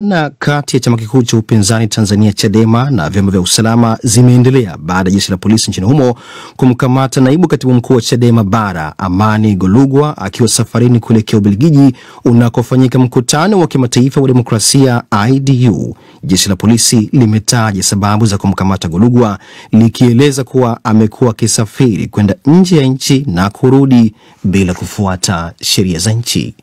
Na kati ya chama kikuu cha upinzani Tanzania Chadema na vyama vya usalama zimeendelea baada ya jeshi la polisi nchini humo kumkamata naibu katibu mkuu wa Chadema Bara Amani Golugwa akiwa safarini kuelekea Ubelgiji unakofanyika mkutano wa kimataifa wa demokrasia IDU. Jeshi la polisi limetaja sababu za kumkamata Golugwa likieleza kuwa amekuwa akisafiri kwenda nje ya nchi na kurudi bila kufuata sheria za nchi.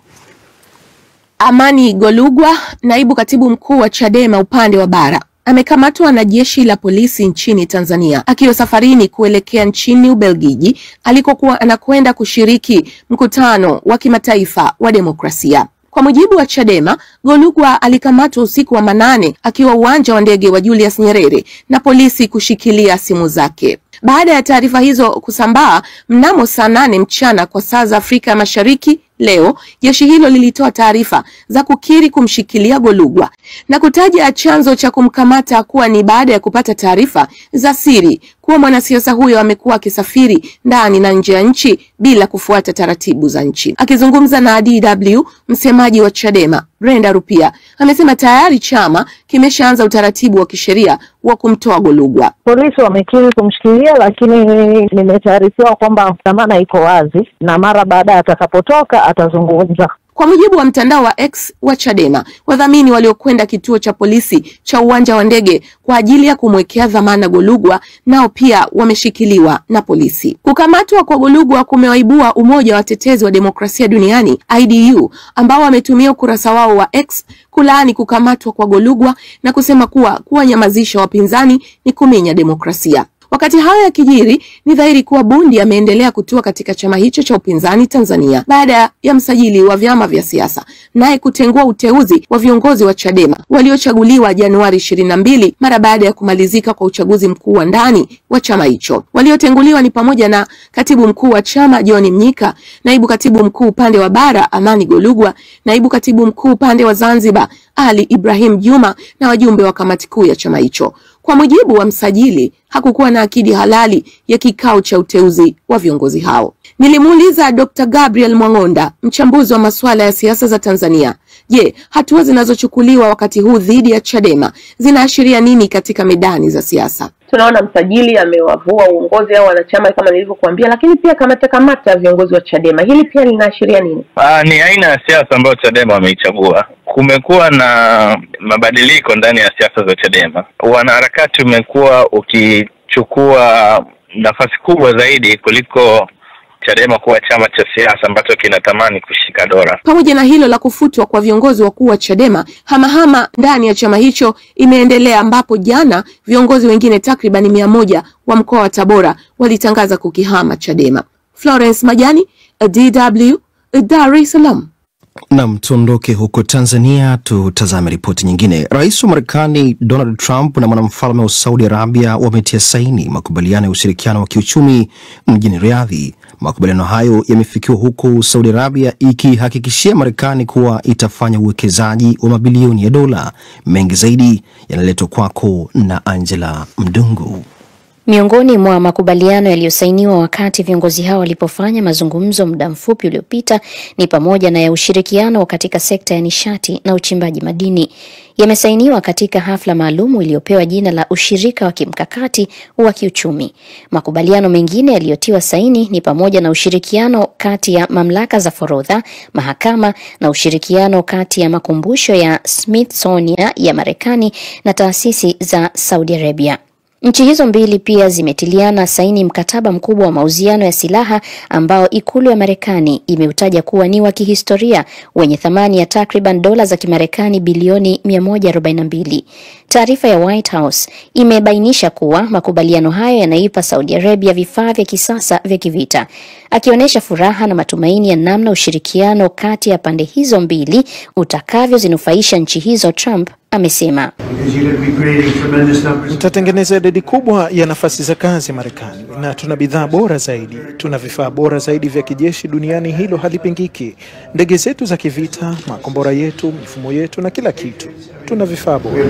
Amani Golugwa, naibu katibu mkuu wa Chadema upande wa Bara, amekamatwa na jeshi la polisi nchini Tanzania akiwa safarini kuelekea nchini Ubelgiji alikokuwa anakwenda kushiriki mkutano wa kimataifa wa demokrasia. Kwa mujibu wa Chadema, Golugwa alikamatwa usiku wa manane akiwa uwanja wa ndege wa Julius Nyerere na polisi kushikilia simu zake. Baada ya taarifa hizo kusambaa mnamo saa 8 mchana kwa saa za Afrika Mashariki leo, jeshi hilo lilitoa taarifa za kukiri kumshikilia Golugwa na kutaja chanzo cha kumkamata kuwa ni baada ya kupata taarifa za siri kuwa mwanasiasa huyo amekuwa akisafiri ndani na nje ya nchi bila kufuata taratibu za nchi. Akizungumza na DW, msemaji wa Chadema Brenda Rupia amesema tayari chama kimeshaanza utaratibu wa kisheria wa kumtoa Golugwa. Polisi wamekiri kumshikilia, lakini nimetaarifiwa kwamba dhamana iko wazi na mara baada atakapotoka atazungumza. Kwa mujibu wa mtandao wa X wa Chadema, wadhamini waliokwenda kituo cha polisi cha uwanja wa ndege kwa ajili ya kumwekea dhamana Golugwa nao pia wameshikiliwa na polisi. Kukamatwa kwa Golugwa kumewaibua Umoja wa Watetezi wa Demokrasia Duniani IDU ambao wametumia ukurasa wao wa X kulaani kukamatwa kwa Golugwa na kusema kuwa kuwanyamazisha wapinzani ni kuminya demokrasia. Wakati hayo yakijiri, ni dhahiri kuwa bundi ameendelea kutua katika chama hicho cha upinzani Tanzania baada ya msajili wa vyama vya siasa naye kutengua uteuzi wa viongozi wa Chadema waliochaguliwa Januari 22 mara baada ya kumalizika kwa uchaguzi mkuu wa ndani wa chama hicho. Waliotenguliwa ni pamoja na katibu mkuu wa chama John Mnyika, naibu katibu mkuu upande wa Bara Amani Golugwa, naibu katibu mkuu upande wa Zanzibar Ali Ibrahim Juma na wajumbe wa kamati kuu ya chama hicho. Kwa mujibu wa msajili, hakukuwa na akidi halali ya kikao cha uteuzi wa viongozi hao. Nilimuuliza Dr. Gabriel Mwangonda, mchambuzi wa masuala ya siasa za Tanzania, je, hatua zinazochukuliwa wakati huu dhidi ya Chadema zinaashiria nini katika medani za siasa? Tunaona msajili amewavua uongozi au wanachama kama nilivyokuambia, lakini pia kamata viongozi wa Chadema. Hili pia linaashiria nini? Ni aina ya siasa ambayo Chadema wameichagua. Kumekuwa na mabadiliko ndani ya siasa za Chadema. Wanaharakati umekuwa ukichukua nafasi kubwa zaidi kuliko Chadema kuwa chama cha siasa ambacho kinatamani kushika dola. Pamoja na hilo la kufutwa kwa viongozi wakuu wa Chadema, hamahama ndani ya chama hicho imeendelea ambapo jana viongozi wengine takriban 100 wa mkoa wa Tabora walitangaza kukihama Chadema. Florence Majani, DW, Dar es Salaam. Na tuondoke huko Tanzania tutazame ripoti nyingine. Rais wa Marekani Donald Trump na mwanamfalme wa Saudi Arabia wametia saini makubaliano ya ushirikiano wa kiuchumi mjini Riyadh. Makubaliano hayo yamefikiwa huku Saudi Arabia ikihakikishia Marekani kuwa itafanya uwekezaji wa mabilioni ya dola. Mengi zaidi yanaletwa kwako na Angela Mdungu. Miongoni mwa makubaliano yaliyosainiwa wakati viongozi hao walipofanya mazungumzo muda mfupi uliopita ni pamoja na ya ushirikiano katika sekta ya nishati na uchimbaji madini. Yamesainiwa katika hafla maalumu iliyopewa jina la ushirika wa kimkakati wa kiuchumi. Makubaliano mengine yaliyotiwa saini ni pamoja na ushirikiano kati ya mamlaka za forodha, mahakama na ushirikiano kati ya makumbusho ya Smithsonian ya Marekani na taasisi za Saudi Arabia. Nchi hizo mbili pia zimetiliana saini mkataba mkubwa wa mauziano ya silaha ambao ikulu ya Marekani imeutaja kuwa ni wa kihistoria wenye thamani ya takriban dola za Kimarekani bilioni 142. Taarifa ya White House imebainisha kuwa makubaliano hayo yanaipa Saudi Arabia vifaa vya kisasa vya kivita. Akionyesha furaha na matumaini ya namna ushirikiano kati ya pande hizo mbili utakavyozinufaisha nchi hizo, Trump amesema, mtatengeneza idadi kubwa ya nafasi za kazi Marekani na tuna bidhaa bora zaidi. Tuna vifaa bora zaidi vya kijeshi duniani, hilo halipingiki. Ndege zetu za kivita, makombora yetu, mifumo yetu na kila kitu. tuna vifaa bora.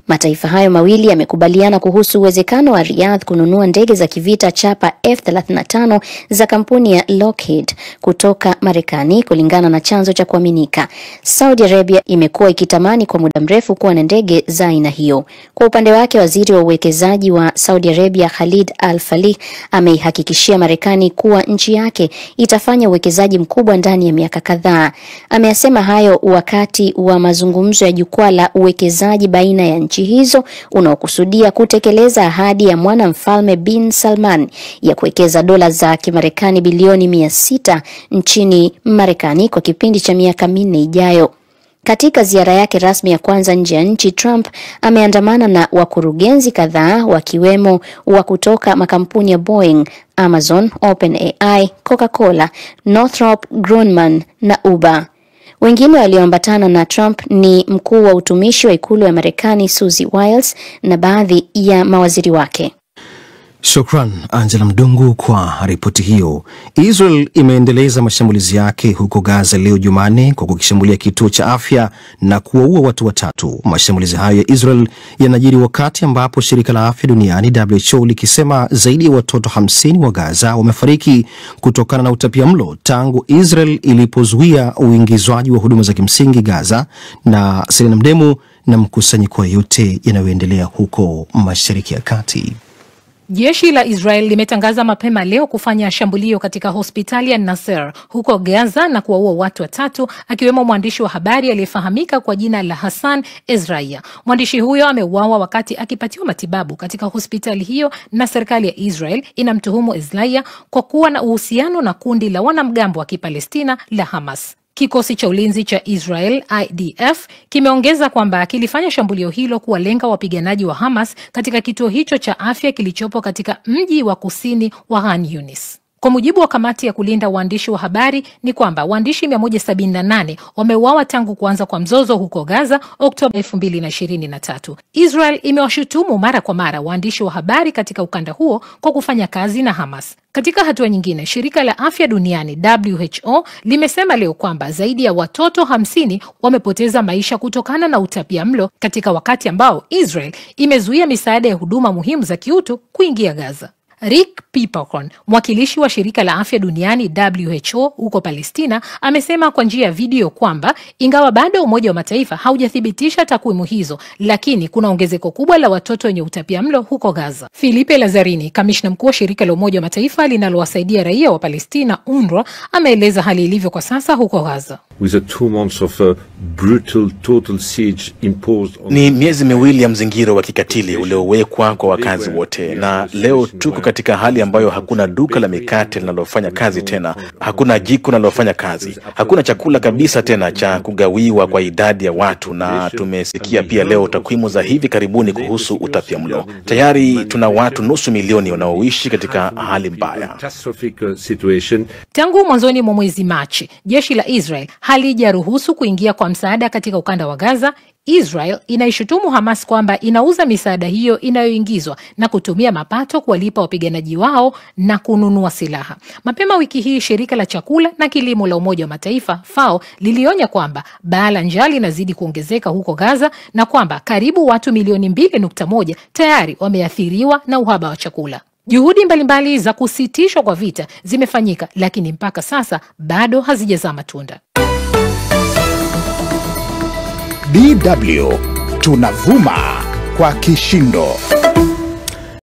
Mataifa hayo mawili yamekubaliana kuhusu uwezekano wa Riyadh kununua ndege za kivita chapa F-35 za kampuni ya Lockheed kutoka Marekani, kulingana na chanzo cha kuaminika. Saudi Arabia imekuwa ikitamani kwa muda mrefu kuwa na ndege za aina hiyo. Kwa upande wake, waziri wa uwekezaji wa Saudi Arabia Khalid Al-Falih ameihakikishia Marekani kuwa nchi yake itafanya uwekezaji mkubwa ndani ya miaka kadhaa. Ameyasema hayo wakati wa mazungumzo ya jukwaa la uwekezaji baina ya nchi hizo unaokusudia kutekeleza ahadi ya mwanamfalme bin Salman ya kuwekeza dola za Kimarekani bilioni 600 nchini Marekani kwa kipindi cha miaka 4 ijayo. Katika ziara yake rasmi ya kwanza nje ya nchi, Trump ameandamana na wakurugenzi kadhaa wakiwemo wa kutoka makampuni ya Boeing, Amazon, OpenAI, Coca-Cola, Northrop Grumman na Uber. Wengine walioambatana na Trump ni mkuu wa utumishi wa ikulu ya Marekani Susie Wiles na baadhi ya mawaziri wake. Shukran Angela Mdungu kwa ripoti hiyo. Israel imeendeleza mashambulizi yake huko Gaza leo Jumanne kwa kukishambulia kituo cha afya na kuwaua watu 3. Mashambulizi hayo ya Israel yanajiri wakati ambapo shirika la afya duniani WHO likisema zaidi ya watoto 50 wa Gaza wamefariki kutokana na utapiamlo tangu Israel ilipozuia uingizwaji wa huduma za kimsingi Gaza. Na Selena Mdemu na mkusanyiko yote yanayoendelea huko Mashariki ya Kati. Jeshi la Israel limetangaza mapema leo kufanya shambulio katika hospitali ya Nasser huko Gaza na kuwaua watu 3, akiwemo mwandishi wa habari aliyefahamika kwa jina la Hassan Ezraiya. Mwandishi huyo ameuawa wakati akipatiwa matibabu katika hospitali hiyo, na serikali ya Israel inamtuhumu Ezraiya kwa kuwa na uhusiano na kundi la wanamgambo wa Kipalestina la Hamas. Kikosi cha ulinzi cha Israel IDF kimeongeza kwamba kilifanya shambulio hilo kuwalenga wapiganaji wa Hamas katika kituo hicho cha afya kilichopo katika mji wa kusini wa Khan Yunis. Kwa mujibu wa kamati ya kulinda waandishi wa habari ni kwamba waandishi 178 wameuawa tangu kuanza kwa mzozo huko Gaza Oktoba 2023. Israel imewashutumu mara kwa mara waandishi wa habari katika ukanda huo kwa kufanya kazi na Hamas. Katika hatua nyingine, shirika la afya duniani WHO limesema leo kwamba zaidi ya watoto 50 wamepoteza maisha kutokana na utapiamlo katika wakati ambao Israel imezuia misaada ya huduma muhimu za kiutu kuingia Gaza. Rick Pipercorn, mwakilishi wa shirika la afya duniani WHO huko Palestina, amesema kwa njia ya video kwamba ingawa bado Umoja wa Mataifa haujathibitisha takwimu hizo, lakini kuna ongezeko kubwa la watoto wenye utapiamlo huko Gaza. Filipe Lazzarini, kamishna mkuu wa shirika la Umoja wa Mataifa linalowasaidia raia wa Palestina UNRWA, ameeleza hali ilivyo kwa sasa huko Gaza. Ni miezi miwili ya mzingiro wa kikatili uliowekwa kwa wakazi wote, na leo tuko katika hali ambayo hakuna duka la mikate linalofanya kazi tena, hakuna jiko linalofanya kazi, hakuna chakula kabisa tena cha kugawiwa kwa idadi ya watu, na tumesikia pia leo takwimu za hivi karibuni kuhusu utapiamlo. Tayari tuna watu 500,000 wanaoishi katika hali mbaya. Tangu mwanzoni mwa mwezi Machi, jeshi la Israel halijaruhusu kuingia kwa msaada katika ukanda wa Gaza. Israel inaishutumu Hamas kwamba inauza misaada hiyo inayoingizwa na kutumia mapato kuwalipa wapiganaji wao na kununua silaha. Mapema wiki hii, shirika la chakula na kilimo la Umoja wa Mataifa FAO lilionya kwamba baa la njaa linazidi kuongezeka huko Gaza na kwamba karibu watu milioni 2.1 tayari wameathiriwa na uhaba wa chakula. Juhudi mbalimbali za kusitishwa kwa vita zimefanyika, lakini mpaka sasa bado hazijazaa matunda. DW tunavuma kwa kishindo.